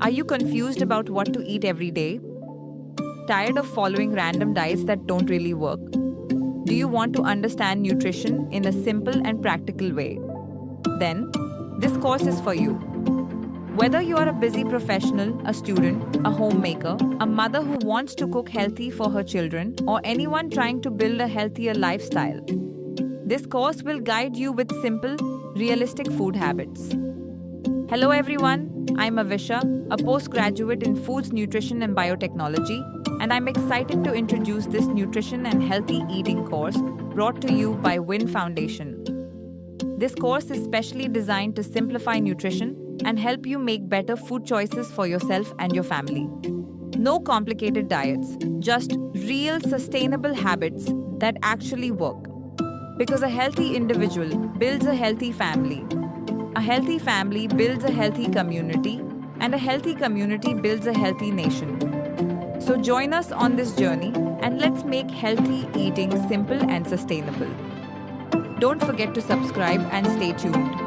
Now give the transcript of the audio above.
Are you confused about what to eat every day? Tired of following random diets that don't really work? Do you want to understand nutrition in a simple and practical way? Then, this course is for you. Whether you are a busy professional, a student, a homemaker, a mother who wants to cook healthy for her children, or anyone trying to build a healthier lifestyle, this course will guide you with simple, realistic food habits. Hello everyone, I'm Avisha, a postgraduate in Foods, Nutrition and Biotechnology, and I'm excited to introduce this nutrition and healthy eating course brought to you by WIN Foundation. This course is specially designed to simplify nutrition and help you make better food choices for yourself and your family. No complicated diets, just real sustainable habits that actually work. Because a healthy individual builds a healthy family. A healthy family builds a healthy community, and a healthy community builds a healthy nation. So join us on this journey and let's make healthy eating simple and sustainable. Don't forget to subscribe and stay tuned.